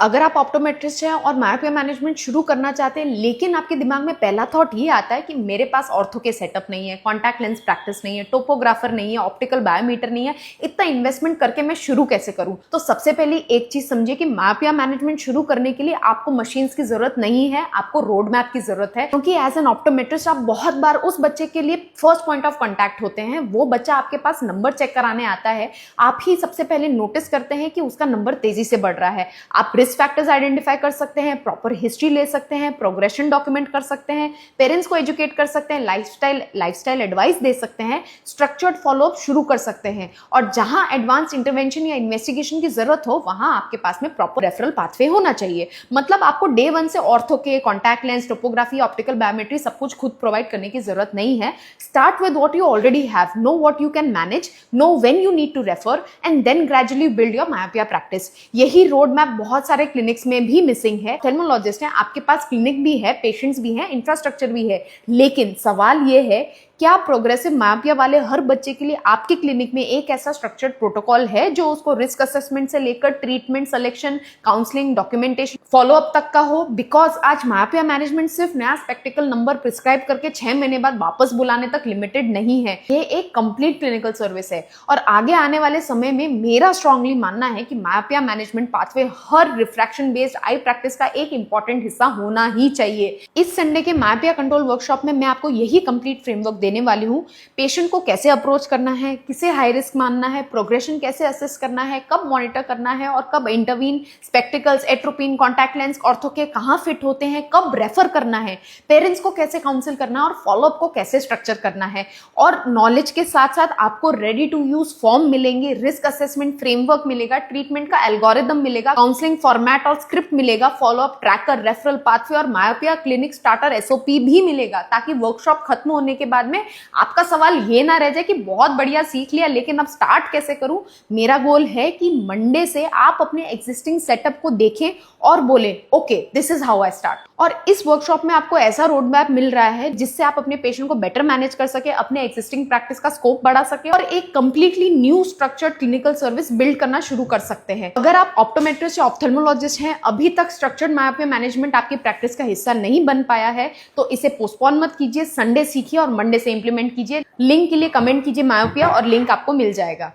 अगर आप ऑप्टोमेट्रिस्ट हैं और मायोपिया मैनेजमेंट शुरू करना चाहते हैं, लेकिन आपके दिमाग में पहला थॉट ये आता है कि मेरे पास ऑर्थो के सेटअप नहीं है, कॉन्टैक्ट लेंस प्रैक्टिस नहीं है, टोपोग्राफर नहीं है, ऑप्टिकल बायोमीटर नहीं है, इतना इन्वेस्टमेंट करके मैं शुरू कैसे करूं? तो सबसे पहले एक चीज समझिए कि मायोपिया मैनेजमेंट शुरू करने के लिए आपको मशीन्स की जरूरत नहीं है, आपको रोड मैप की जरूरत है। क्योंकि एज एन ऑप्टोमेट्रिस्ट आप बहुत बार उस बच्चे के लिए फर्स्ट पॉइंट ऑफ कॉन्टैक्ट होते हैं। वो बच्चा आपके पास नंबर चेक कराने आता है, आप ही सबसे पहले नोटिस करते हैं कि उसका नंबर तेजी से बढ़ रहा है। आप रिस्क फैक्टर्स आइडेंटिफाई कर सकते हैं, प्रॉपर हिस्ट्री ले सकते हैं, प्रोग्रेशन डॉक्यूमेंट कर सकते हैं, पेरेंट्स को एजुकेट कर सकते हैं, लाइफस्टाइल एडवाइस दे सकते हैं, स्ट्रक्चर्ड फॉलोअप शुरू कर सकते हैं। और जहां एडवांस इंटरवेंशन या इन्वेस्टिगेशन की जरूरत हो, वहां आपके पास में प्रॉपर रेफरल पाथवे होना चाहिए। मतलब आपको डे वन से ऑर्थो के, contact lens, topography, optical biometry सब कुछ खुद प्रोवाइड करने की जरूरत नहीं है। Start with what you already have, no what you can manage, no when you need to refer, and then gradually build your myopia practice. यही रोड मैप बहुत सारे क्लिनिक्स में भी मिसिंग है। ऑप्थेल्मोलॉजिस्ट है, आपके पास क्लिनिक भी है, पेशेंट्स भी हैं, इंफ्रास्ट्रक्चर भी है, लेकिन सवाल ये है क्या प्रोग्रेसिव मायोपिया वाले हर बच्चे के लिए आपके क्लिनिक में एक ऐसा स्ट्रक्चर्ड प्रोटोकॉल है जो उसको रिस्क असेसमेंट से लेकर treatment, selection, counselling, documentation, follow up तक का हो? बिकॉज आज मायोपिया मैनेजमेंट सिर्फ नया स्पेक्टिकल नंबर प्रिस्क्राइब करके 6 महीने बाद वापस बुलाने तक लिमिटेड नहीं है। ये एक कंप्लीट क्लिनिकल सर्विस है। और आगे आने वाले समय में मेरा स्ट्रांगली मानना है कि myopia management pathway her refraction based I practice का एक इंपॉर्टेंट हिस्सा होना ही चाहिए। इस संडे के मायोपिया कंट्रोल वर्कशॉप में मैं आपको यही कंप्लीट फ्रेमवर्क देने वाली हूँ। पेशेंट को कैसे अप्रोच करना है, किसे हाई रिस्क मानना है, प्रोग्रेशन कैसे असेस करना है, कब मॉनिटर करना है और कब intervene, spectacles, atropine, contact lens, ortho के कहाँ फिट होते हैं, कब रेफर करना है, पेरेंट्स को कैसे काउंसिल करना है और फॉलोअप को कैसे स्ट्रक्चर करना है। और नॉलेज के साथ साथ आपको रेडी टू यूज फॉर्म मिलेंगे, रिस्क असेसमेंट फ्रेमवर्क मिलेगा, ट्रीटमेंट का एल्गोरिदम मिलेगा, काउंसलिंग फॉर्मेट और स्क्रिप्ट मिलेगा, फॉलोअप ट्रैकर, रेफरल पाथवे और मायोपिया क्लिनिक स्टार्टर एसओपी भी मिलेगा, ताकि वर्कशॉप खत्म होने के बाद में आपका सवाल ये ना रह जाए कि बहुत बढ़िया सीख लिया लेकिन अब स्टार्ट कैसे करूं। मेरा गोल है कि मंडे से आप अपने एग्जिस्टिंग सेटअप को देखें और बोले okay this is how I start. और इस वर्कशॉप में आपको ऐसा रोड मैप मिल रहा है जिससे आप अपने पेशेंट को बेटर मैनेज कर सके, अपने एग्जिस्टिंग प्रैक्टिस का स्कोप बढ़ा सके और एक completely new structured clinical service build करना शुरू कर सकते हैं। अगर आप ऑप्टोमेट्रिस्ट या ऑप्थेल्मोलॉजिस्ट हैं, अभी तक स्ट्रक्चर्ड मायोपिया मैनेजमेंट आपकी प्रैक्टिस का हिस्सा नहीं बन पाया है, तो इसे पोस्टपोन मत कीजिए, संडे सीखिए और मंडे से इंप्लीमेंट कीजिए। लिंक के लिए कमेंट कीजिए मायोपिया और लिंक आपको मिल जाएगा।